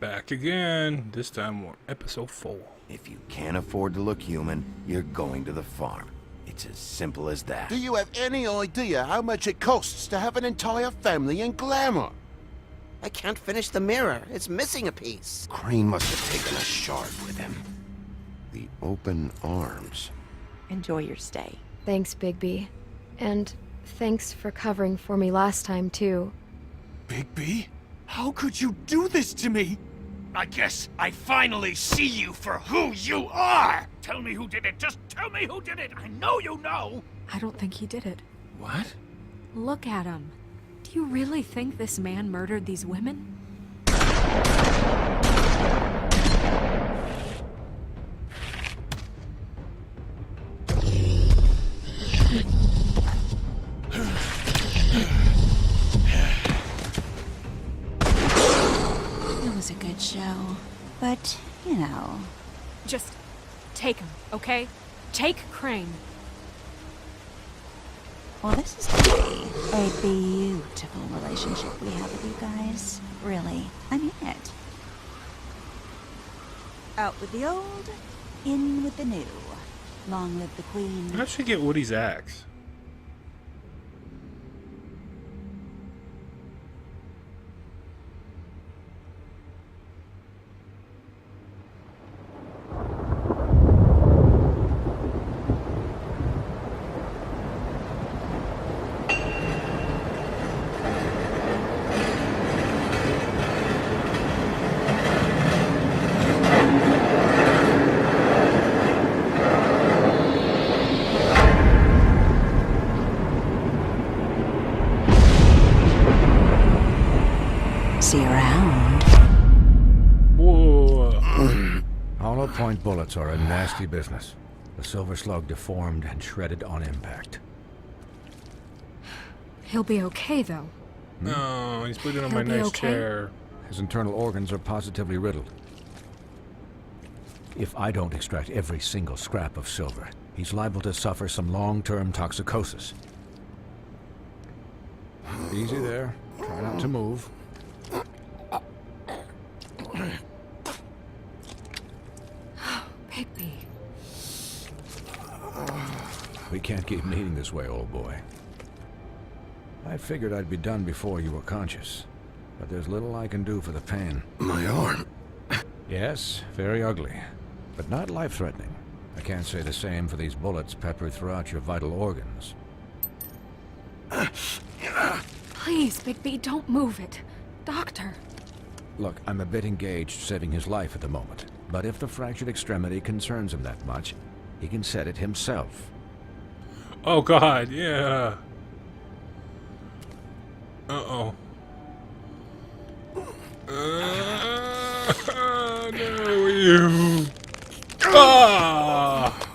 Back again. This time we're on episode 4. If you can't afford to look human, you're going to the farm. It's as simple as that. Do you have any idea how much it costs to have an entire family in glamour? I can't finish the mirror. It's missing a piece. Crane must have taken a shard with him. The open arms. Enjoy your stay. Thanks, Bigby. And thanks for covering for me last time, too. Bigby? How could you do this to me? I guess I finally see you for who you are! Tell me who did it! Just tell me who did it! I know you know! I don't think he did it. What? Look at him. Do you really think this man murdered these women? It was a good show. But, you know... Just take him, okay? Take Crane. Well, this is gonna be a beautiful relationship we have with you guys. Really. I mean it. Out with the old, in with the new. Long live the queen. I should get Woody's axe. See you around. Whoa. Hollow point bullets are a nasty business. The silver slug deformed and shredded on impact. He'll be okay, though. No, he's bleeding on my He'll be nice okay? chair. His internal organs are positively riddled. If I don't extract every single scrap of silver, he's liable to suffer some long-term toxicosis. Easy there. Try not to move. Bigby. We can't keep meeting this way, old boy. I figured I'd be done before you were conscious, but there's little I can do for the pain. My arm. Yes, very ugly, but not life-threatening. I can't say the same for these bullets peppered throughout your vital organs. Please, Bigby, don't move it. Doctor. Look, I'm a bit engaged saving his life at the moment, but if the fractured extremity concerns him that much, he can set it himself. Oh god, yeah. Uh-oh. No, you. Ah!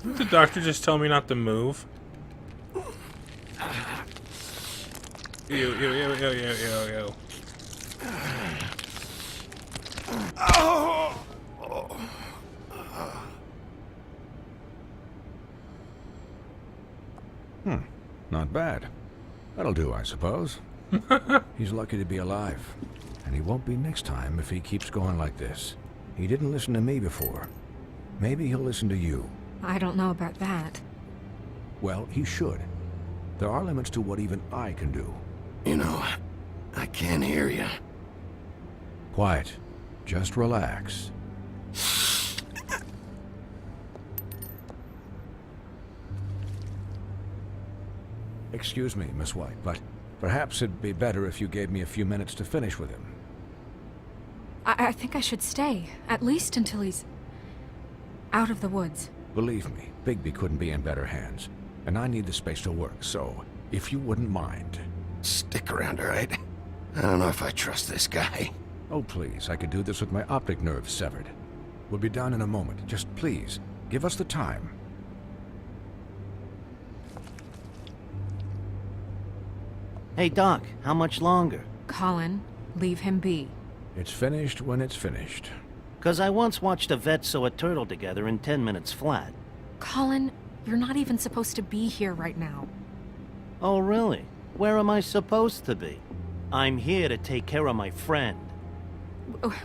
Didn't the doctor just tell me not to move? Ew. Not bad. That'll do, I suppose. He's lucky to be alive. And he won't be next time if he keeps going like this. He didn't listen to me before. Maybe he'll listen to you. I don't know about that. Well, he should. There are limits to what even I can do. You know, I can't hear you. Quiet. Just relax. Excuse me, Miss White, but perhaps it'd be better if you gave me a few minutes to finish with him. I think I should stay, at least until he's out of the woods. Believe me, Bigby couldn't be in better hands, and I need the space to work, so if you wouldn't mind. Stick around, all right? I don't know if I trust this guy. Oh, please, I could do this with my optic nerve severed. We'll be done in a moment. Just please, give us the time. Hey, Doc, how much longer? Colin, leave him be. It's finished when it's finished. 'Cause I once watched a vet sew a turtle together in 10 minutes flat. Colin, You're not even supposed to be here right now. Oh, really? Where am I supposed to be? I'm here to take care of my friend.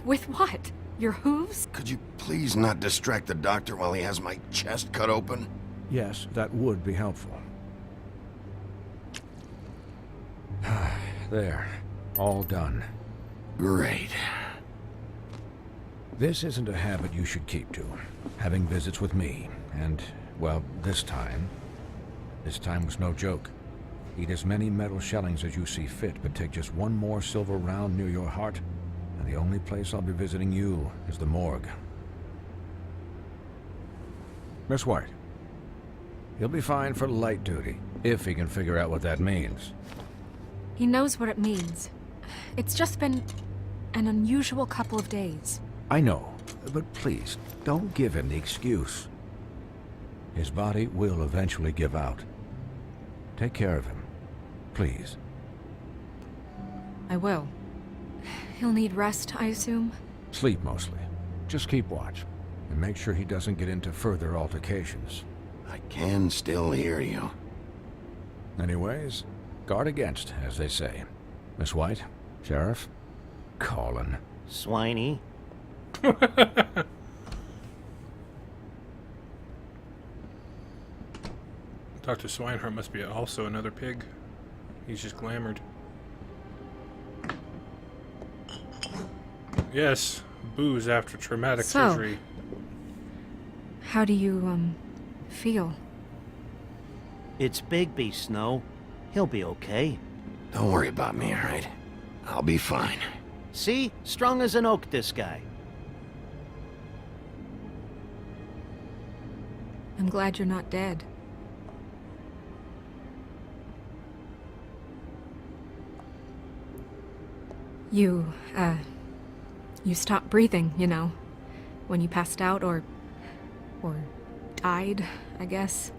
With what? Your hooves? Could you please not distract the doctor while he has my chest cut open? Yes, that would be helpful. There. All done. Great. This isn't a habit you should keep to. Having visits with me, and, well, this time was no joke. Eat as many metal shellings as you see fit, but take just one more silver round near your heart, and the only place I'll be visiting you is the morgue. Miss White. He'll be fine for light duty, if he can figure out what that means. He knows what it means. It's just been an unusual couple of days. I know, but please, don't give him the excuse. His body will eventually give out. Take care of him, please. I will. He'll need rest, I assume? Sleep mostly. Just keep watch, and make sure he doesn't get into further altercations. I can still hear you. Anyways, guard against, as they say. Miss White, Sheriff, Colin. Swiney. Dr. Swinehart must be also another pig. He's just glamored. Yes, booze after traumatic surgery. How do you, feel? It's Bigby, Snow. He'll be okay. Don't worry about me, alright? I'll be fine. See? Strong as an oak, this guy. I'm glad you're not dead. You stopped breathing, you know, when you passed out or died, I guess.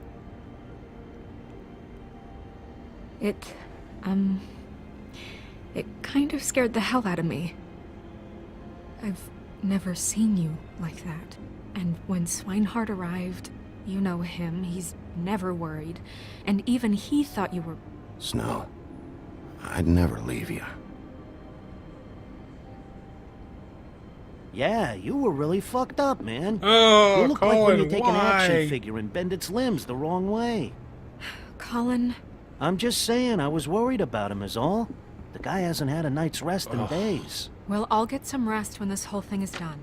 It kind of scared the hell out of me. I've never seen you like that. And when Swinehart arrived, you know him, he's never worried. And even he thought you were... Snow, I'd never leave you. Yeah, you were really fucked up, man. Oh, you look Colin, like when you take an why? action figure and bend its limbs the wrong way. Colin... I'm just saying, I was worried about him is all. The guy hasn't had a night's rest in days. Well, I'll get some rest when this whole thing is done.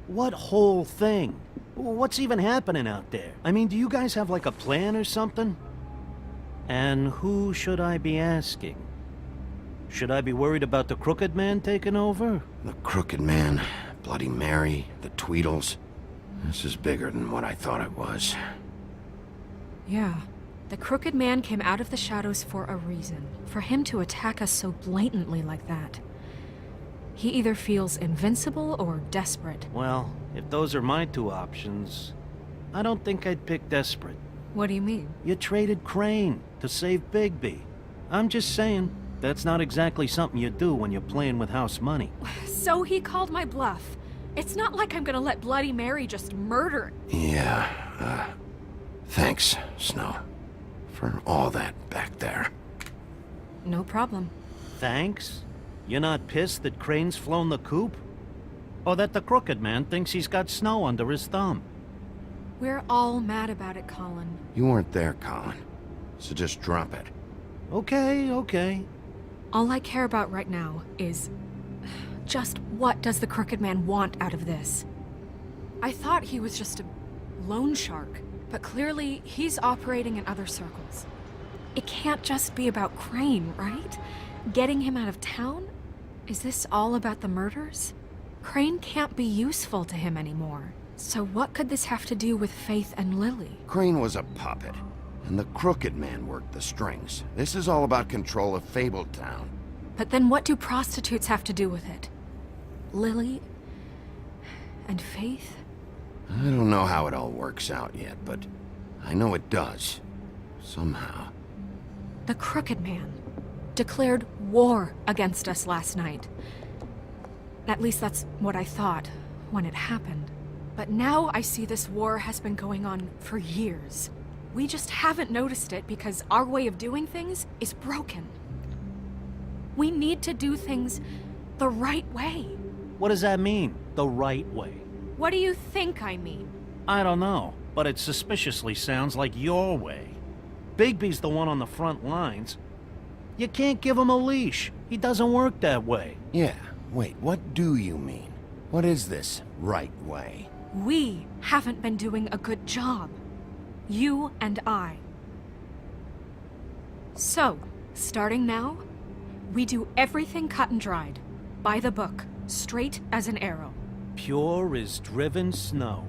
What whole thing? What's even happening out there? I mean, do you guys have like a plan or something? And who should I be asking? Should I be worried about the Crooked Man taking over? The Crooked Man, Bloody Mary, the Tweedles. This is bigger than what I thought it was. Yeah. The Crooked Man came out of the shadows for a reason. For him to attack us so blatantly like that. He either feels invincible or desperate. Well, if those are my two options, I don't think I'd pick desperate. What do you mean? You traded Crane to save Bigby. I'm just saying, that's not exactly something you do when you're playing with house money. So he called my bluff. It's not like I'm gonna let Bloody Mary just murder... Yeah, thanks, Snow. For all that back there. No problem. Thanks? You're not pissed that Crane's flown the coop? Or that the Crooked Man thinks he's got Snow under his thumb? We're all mad about it, Colin. You weren't there, Colin. So just drop it. Okay. All I care about right now is... just what does the Crooked Man want out of this? I thought he was just a loan shark, but clearly he's operating in other circles. It can't just be about Crane, right? Getting him out of town? Is this all about the murders? Crane can't be useful to him anymore. So what could this have to do with Faith and Lily? Crane was a puppet, and the Crooked Man worked the strings. This is all about control of Fabletown. But then what do prostitutes have to do with it? Lily? And Faith? I don't know how it all works out yet, but I know it does. Somehow. The Crooked Man declared war against us last night. At least that's what I thought when it happened. But now I see this war has been going on for years. We just haven't noticed it because our way of doing things is broken. We need to do things the right way. What does that mean, the right way? What do you think I mean? I don't know, but it suspiciously sounds like your way. Bigby's the one on the front lines. You can't give him a leash. He doesn't work that way. Yeah, wait, what do you mean? What is this right way? We haven't been doing a good job. You and I. So, starting now, we do everything cut and dried. By the book, straight as an arrow. Pure as driven snow.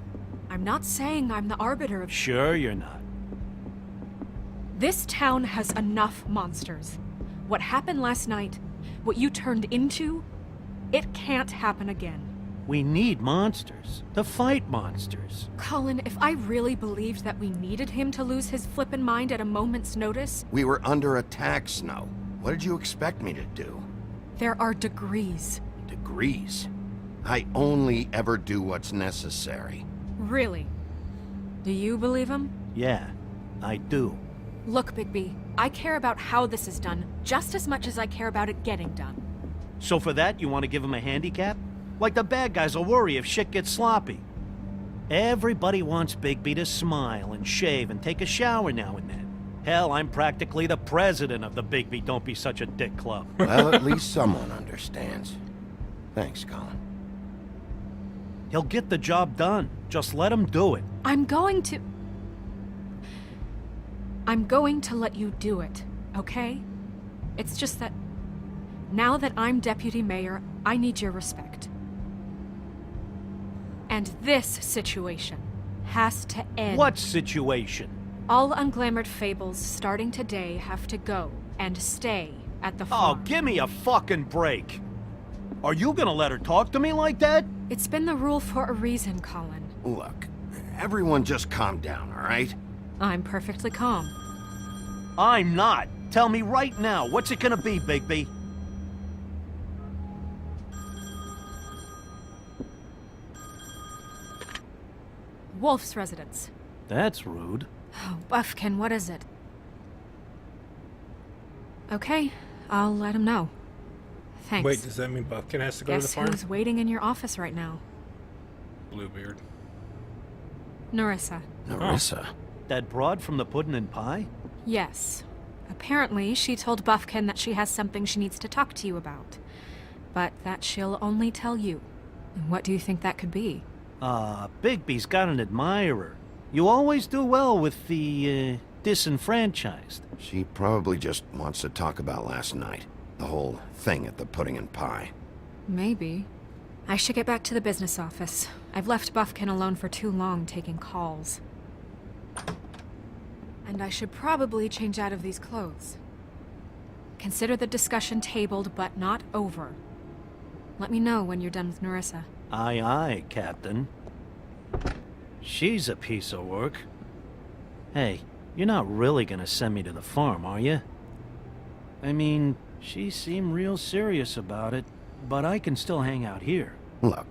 I'm not saying I'm the arbiter of... Sure you're not. This town has enough monsters. What happened last night, what you turned into, it can't happen again. We need monsters. To fight monsters. Colin, if I really believed that we needed him to lose his flippin' mind at a moment's notice... We were under attack, Snow. What did you expect me to do? There are degrees. Degrees? I only ever do what's necessary. Really? Do you believe him? Yeah, I do. Look, Bigby, I care about how this is done just as much as I care about it getting done. So for that, you want to give him a handicap? Like the bad guys will worry if shit gets sloppy. Everybody wants Bigby to smile and shave and take a shower now and then. Hell, I'm practically the president of the Bigby Don't Be Such a Dick Club. Well, at least someone understands. Thanks, Colin. He'll get the job done. Just let him do it. I'm going to let you do it, okay? It's just that now that I'm deputy mayor, I need your respect. And this situation has to end. What situation? All unglamored fables starting today have to go and stay at the Oh, farm. give me a fucking break. Are you gonna let her talk to me like that? It's been the rule for a reason, Colin. Look, everyone just calm down, all right? I'm perfectly calm. I'm not. Tell me right now, what's it gonna be, Bigby? Wolf's residence. That's rude. Oh, Buffkin, what is it? Okay, I'll let him know. Thanks. Wait, does that mean Buffkin has to go to the Guess farm? who's waiting in your office right now? Bluebeard. Narissa. Narissa. That broad from the puddin' and pie? Yes. Apparently, she told Buffkin that she has something she needs to talk to you about. But that she'll only tell you. And what do you think that could be? Bigby's got an admirer. You always do well with the, disenfranchised. She probably just wants to talk about last night. The whole thing at the pudding and pie. Maybe. I should get back to the business office. I've left Buffkin alone for too long taking calls. And I should probably change out of these clothes. Consider the discussion tabled, but not over. Let me know when you're done with Narissa. Aye, aye, Captain. She's a piece of work. Hey, you're not really gonna send me to the farm, are you? I mean, she seemed real serious about it, but I can still hang out here. Look,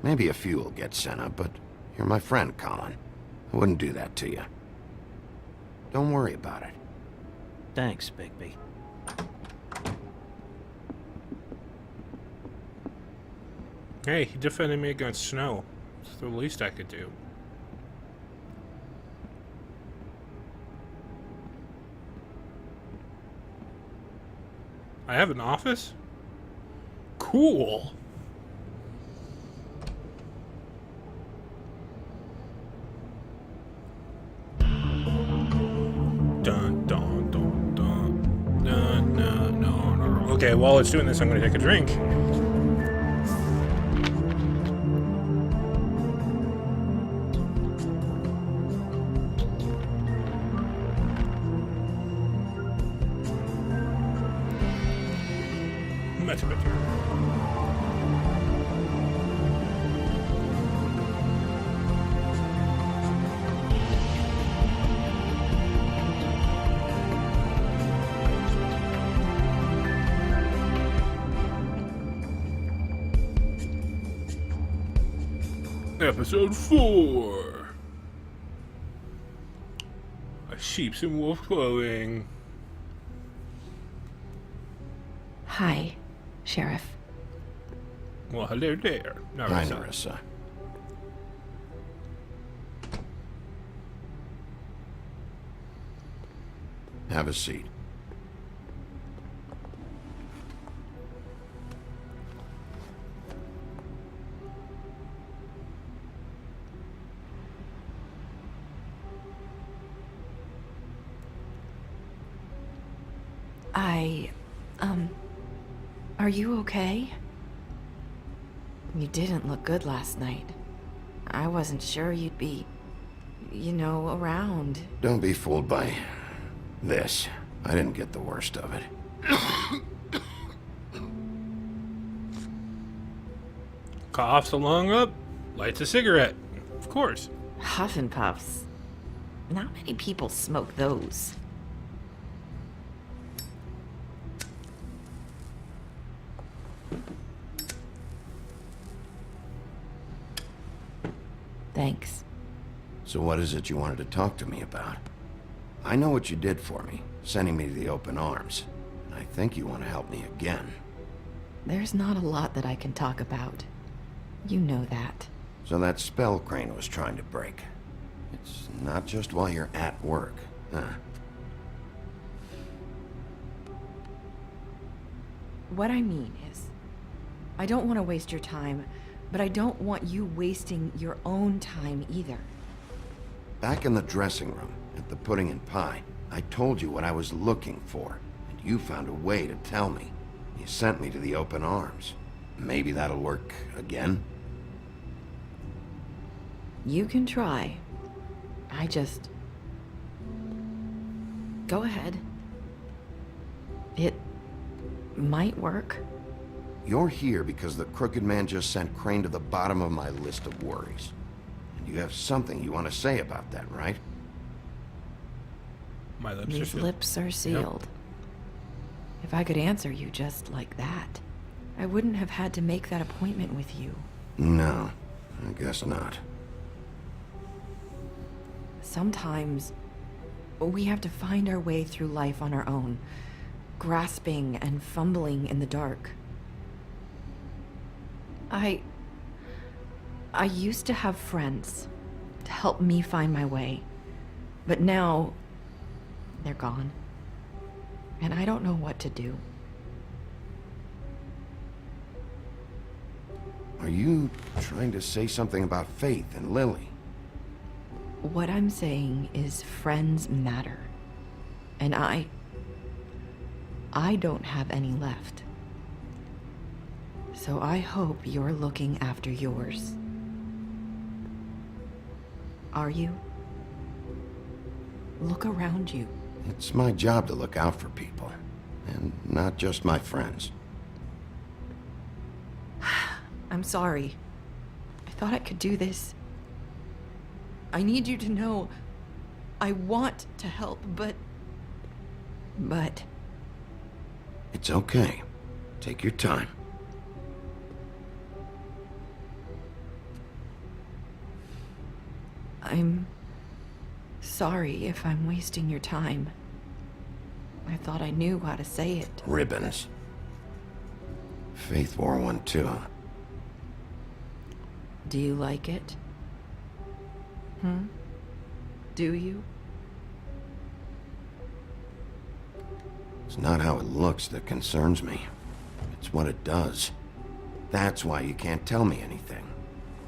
maybe a few will get sent up, but you're my friend, Colin. I wouldn't do that to you. Don't worry about it. Thanks, Bigby. Hey, he defended me against Snow. It's the least I could do. I have an office? Cool. Dun, dun, dun, dun. No, no, no, no. Okay, while it's doing this, I'm gonna take a drink. Much better. Episode 4. sheeps in wolf clothing. Hi, Sheriff. Well, hello there. Hi, Narissa. Narissa. Have a seat. Are you okay? You didn't look good last night. I wasn't sure you'd be, around. Don't be fooled by this. I didn't get the worst of it. Coughs a lung up, lights a cigarette. Of course. Huff and puffs. Not many people smoke those. Thanks. So what is it you wanted to talk to me about? I know what you did for me, sending me to the open arms. And I think you want to help me again. There's not a lot that I can talk about. You know that. So that spell Crane was trying to break. It's not just while you're at work, huh? What I mean is, I don't want to waste your time, but I don't want you wasting your own time either. Back in the dressing room, at the pudding and pie, I told you what I was looking for, and you found a way to tell me. You sent me to the open arms. Maybe that'll work again? You can try. Go ahead. It might work. You're here because the Crooked Man just sent Crane to the bottom of my list of worries. And you have something you want to say about that, right? My lips are These sealed. lips are sealed. If I could answer you just like that, I wouldn't have had to make that appointment with you. No, I guess not. Sometimes we have to find our way through life on our own, grasping and fumbling in the dark. I used to have friends to help me find my way, but now they're gone, and I don't know what to do. Are you trying to say something about Faith and Lily? What I'm saying is friends matter, and I don't have any left. So I hope you're looking after yours. Are you? Look around you. It's my job to look out for people, and not just my friends. I'm sorry. I thought I could do this. I need you to know I want to help, but... It's okay. Take your time. I'm sorry if I'm wasting your time. I thought I knew how to say it. Ribbons. Faith wore one too. Do you like it? Do you? It's not how it looks that concerns me. It's what it does. That's why you can't tell me anything.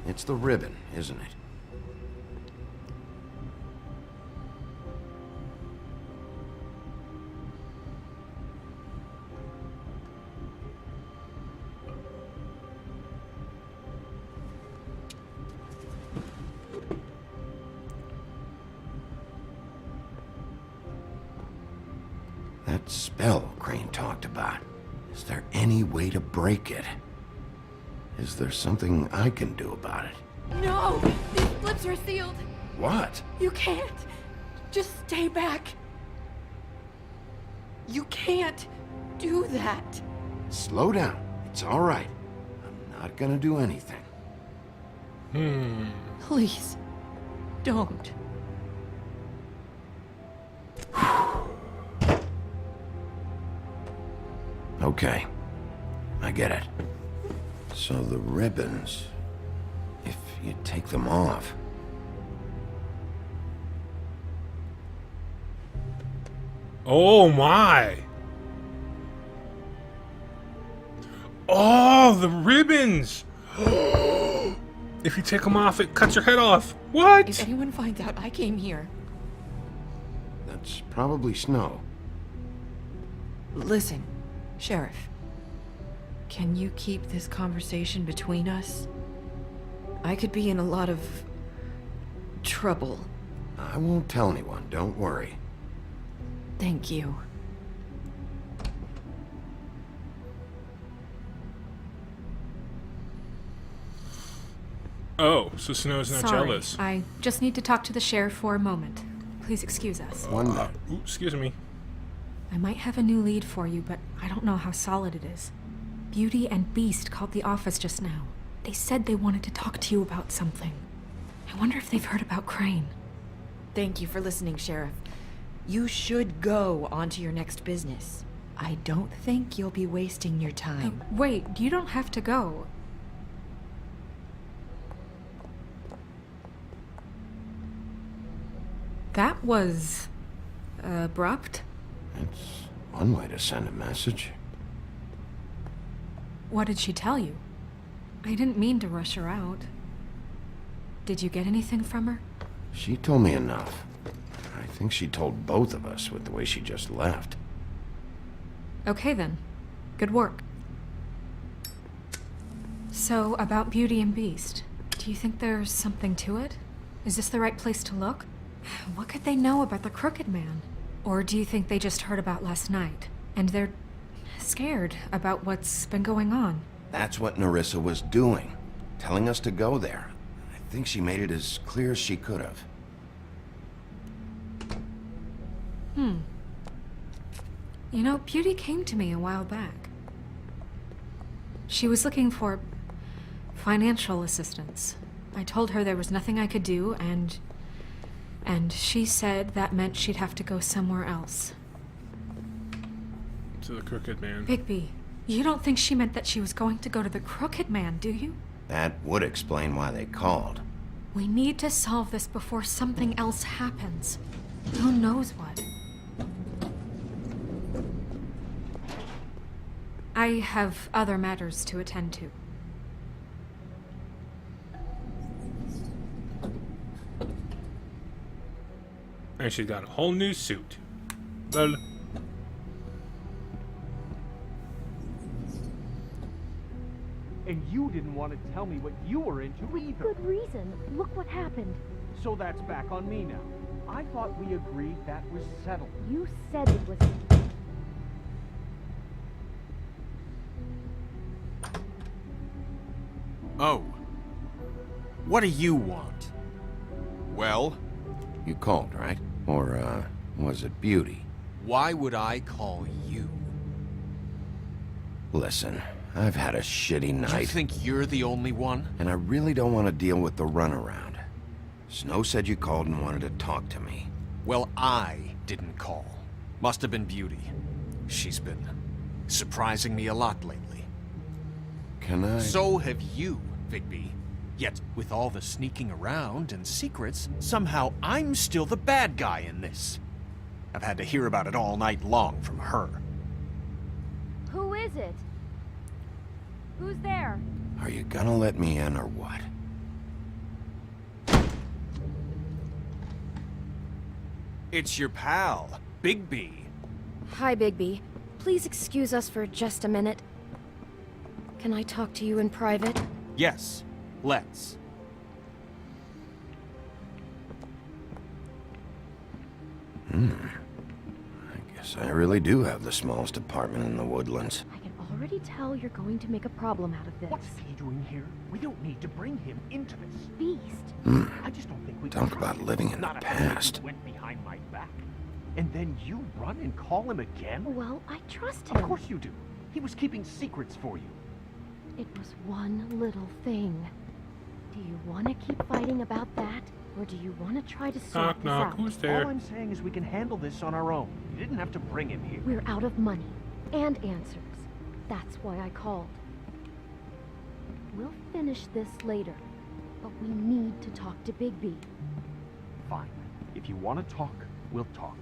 It's the ribbon, isn't it? That spell Crane talked about. Is there any way to break it? Is there something I can do about it? No! These lips are sealed! What? You can't! Just stay back! You can't do that! Slow down. It's all right. I'm not gonna do anything. Please, don't. Okay. I get it. So the ribbons... if you take them off... Oh my! Oh, the ribbons! If you take them off, it cuts your head off. What? If anyone finds out I came here... That's probably snow. Listen, Sheriff. Can you keep this conversation between us? I could be in a lot of... trouble. I won't tell anyone, don't worry. Thank you. Oh, so Snow's not Sorry, jealous. I just need to talk to the sheriff for a moment. Please excuse us. One minute. Ooh, excuse me. I might have a new lead for you, but I don't know how solid it is. Beauty and Beast called the office just now. They said they wanted to talk to you about something. I wonder if they've heard about Crane. Thank you for listening, Sheriff. You should go on to your next business. I don't think you'll be wasting your time. Wait, you don't have to go. That was... abrupt. It's one way to send a message. What did she tell you? I didn't mean to rush her out. Did you get anything from her? She told me enough. I think she told both of us with the way she just left. Okay then. Good work. So, about Beauty and Beast, do you think there's something to it? Is this the right place to look? What could they know about the Crooked Man? Or do you think they just heard about last night, and they're scared about what's been going on? That's what Nerissa was doing. Telling us to go there. I think she made it as clear as she could have. You know, Beauty came to me a while back. She was looking for financial assistance. I told her there was nothing I could do, and she said that meant she'd have to go somewhere else. To the Crooked Man. Bigby, you don't think she meant that she was going to go to the Crooked Man, do you? That would explain why they called. We need to solve this before something else happens. Who knows what? I have other matters to attend to. And she's got a whole new suit. Well, And you didn't want to tell me what you were into either. Good reason. Look what happened. So that's back on me now. I thought we agreed that was settled. You said it was... Oh. What do you want? Well, You called, right? Or, was it Beauty? why would I call you? Listen, I've had a shitty You night, think you're the only one? and I really don't want to deal with the runaround. Snow said you called and wanted to talk to me. Well, I didn't call. Must have been Beauty. She's been surprising me a lot lately. Can I... So have you, Bigby. Yet, with all the sneaking around and secrets, somehow I'm still the bad guy in this. I've had to hear about it all night long from her. Who is it? Who's there? Are you gonna let me in or what? It's your pal, Bigby. Hi, Bigby. Please excuse us for just a minute. Can I talk to you in private? Yes, let's. I guess I really do have the smallest apartment in the Woodlands. I can already tell you're going to make a problem out of this. What's he doing here? We don't need to bring him into this. Beast. I just don't think we Talk can about trust living him. in the Not past. after he went behind my back. And then you run and call him again? Well, I trust Of him. course you do. He was keeping secrets for you. It was one little thing. Do you want to keep fighting about that? Or do you want to try to sort knock, this knock. out? Who's there? All I'm saying is we can handle this on our own. You didn't have to bring him here. We're out of money and answers. That's why I called. We'll finish this later, but we need to talk to Bigby. Fine. If you want to talk, we'll talk.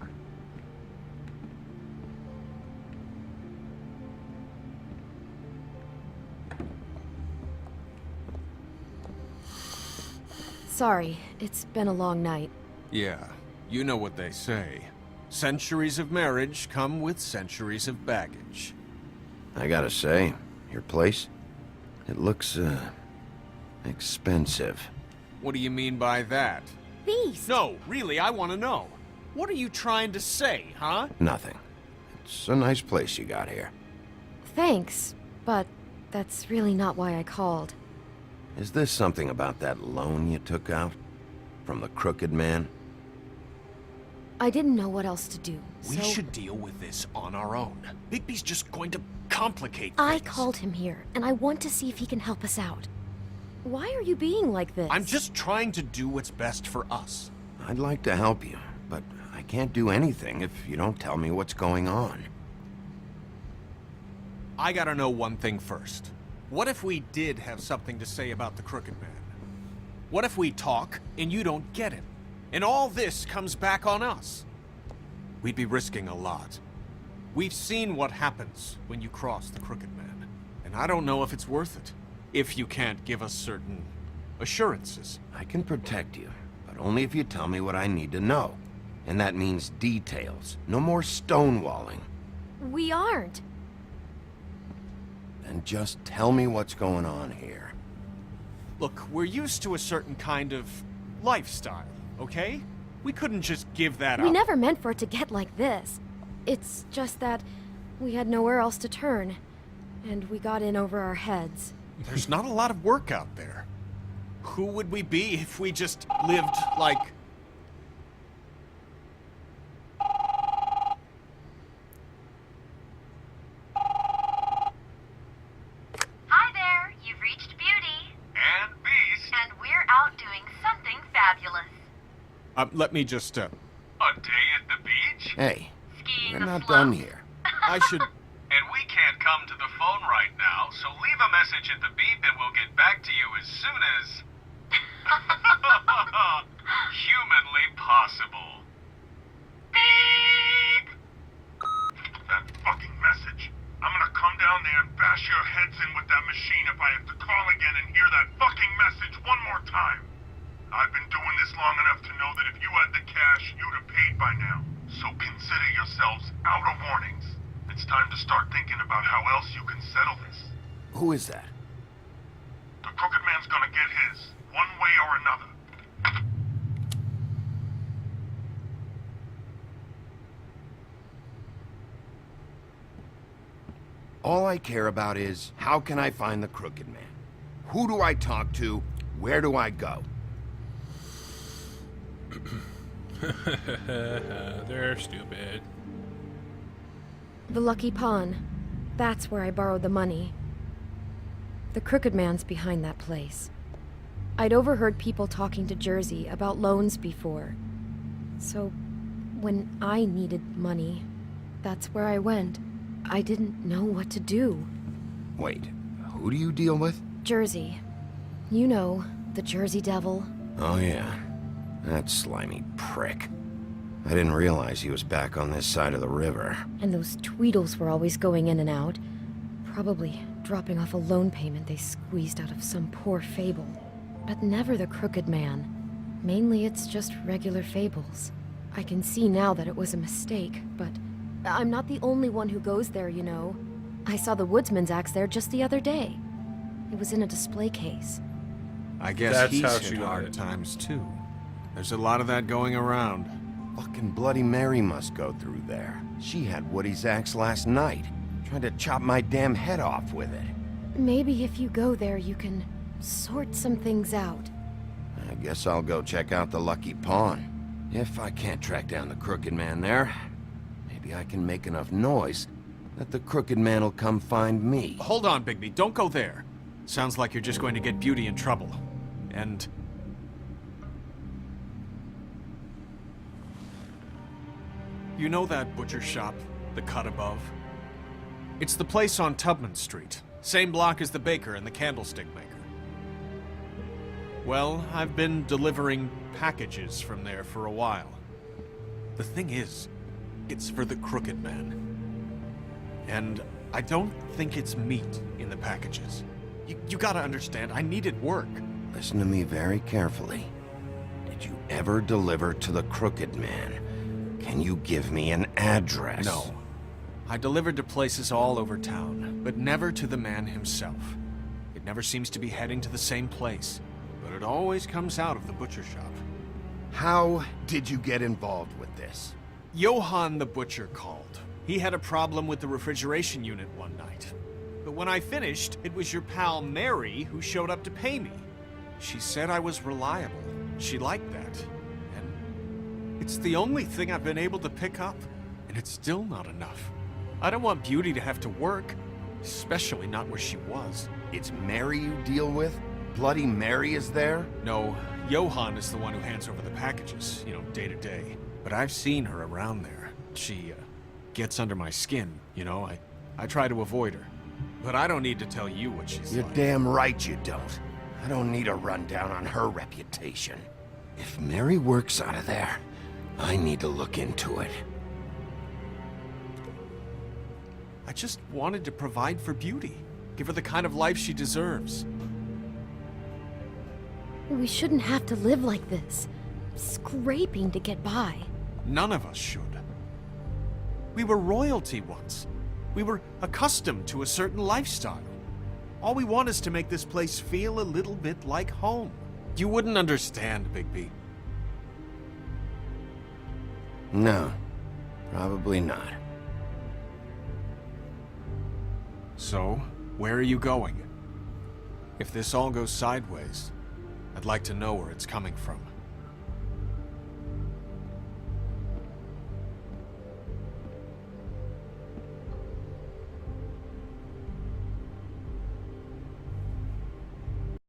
Sorry, it's been a long night. Yeah, you know what they say. Centuries of marriage come with centuries of baggage. I gotta say, your place, it looks, expensive. What do you mean by that? Beast! No, really, I want to know. What are you trying to say, huh? Nothing. It's a nice place you got here. Thanks, but that's really not why I called. Is this something about that loan you took out? From the Crooked Man? I didn't know what else to do, We so should deal with this on our own. Bigby's just going to complicate I things. called him here, and I want to see if he can help us out. Why are you being like this? I'm just trying to do what's best for us. I'd like to help you, but I can't do anything if you don't tell me what's going on. I gotta know one thing first. What if we did have something to say about the Crooked Man? What if we talk and you don't get him? And all this comes back on us? We'd be risking a lot. We've seen what happens when you cross the Crooked Man, and I don't know if it's worth it. If you can't give us certain assurances. I can protect you, but only if you tell me what I need to know. And that means details. No more stonewalling. We aren't. Then just tell me what's going on here. Look, we're used to a certain kind of lifestyle, okay? We couldn't just give that up. We never meant for it to get like this. It's just that we had nowhere else to turn, and we got in over our heads. There's not a lot of work out there. Who would we be if we just lived like... Hi there, you've reached Beauty. And Beast. And we're out doing something fabulous. Let me just, A day at the beach? Hey, Skiing we're the not slopes. done here. I should... And we can't come to the phone right now, so leave a message at the beep and we'll get back to you as soon as... humanly possible. Beep! That fucking message. I'm gonna come down there and bash your heads in with that machine if I have to call again and hear that fucking message one more time. I've been doing this long enough to know that if you had the cash, you'd have paid by now. So consider yourselves out of warnings. It's time to start thinking about how else you can settle this. Who is that? The Crooked Man's gonna get his, one way or another. All I care about is, how can I find the Crooked Man? Who do I talk to? Where do I go? They're stupid. The Lucky Pawn. That's where I borrowed the money. The Crooked Man's behind that place. I'd overheard people talking to Jersey about loans before. So, when I needed money, that's where I went. I didn't know what to do. Wait, who do you deal with? Jersey. You know, the Jersey Devil. Oh yeah, that slimy prick. I didn't realize he was back on this side of the river. And those Tweedles were always going in and out. Probably dropping off a loan payment they squeezed out of some poor fable. But never the Crooked Man. Mainly it's just regular fables. I can see now that it was a mistake, but I'm not the only one who goes there, you know. I saw the Woodsman's axe there just the other day. It was in a display case. I guess That's he's how hit she got hard it. times, too. There's a lot of that going around. Fucking Bloody Mary must go through there. She had Woody's axe last night. Tried to chop my damn head off with it. Maybe if you go there, you can sort some things out. I guess I'll go check out the Lucky Pawn. If I can't track down the Crooked Man there, maybe I can make enough noise that the Crooked Man will come find me. Hold on, Bigby. Don't go there. Sounds like you're just going to get Beauty in trouble. And... you know that butcher shop, the cut above? It's the place on Tubman Street. Same block as the baker and the candlestick maker. Well, I've been delivering packages from there for a while. The thing is, it's for the Crooked Man. And I don't think it's meat in the packages. You gotta understand, I needed work. Listen to me very carefully. Did you ever deliver to the Crooked Man? Can you give me an address? No. I delivered to places all over town, but never to the man himself. It never seems to be heading to the same place, but it always comes out of the butcher shop. How did you get involved with this? Johann the butcher called. He had a problem with the refrigeration unit one night. But when I finished, it was your pal Mary who showed up to pay me. She said I was reliable. She liked that. And it's the only thing I've been able to pick up, and it's still not enough. I don't want Beauty to have to work, especially not where she was. It's Mary you deal with? Bloody Mary is there? No, Johann is the one who hands over the packages, day to day. But I've seen her around there. She, gets under my skin, I try to avoid her. But I don't need to tell you what she's You're like. damn right you don't. I don't need a rundown on her reputation. If Mary works out of there, I need to look into it. I just wanted to provide for Beauty. Give her the kind of life she deserves. We shouldn't have to live like this, scraping to get by. None of us should. We were royalty once. We were accustomed to a certain lifestyle. All we want is to make this place feel a little bit like home. You wouldn't understand, Bigby. No, probably not. So, where are you going? If this all goes sideways, I'd like to know where it's coming from.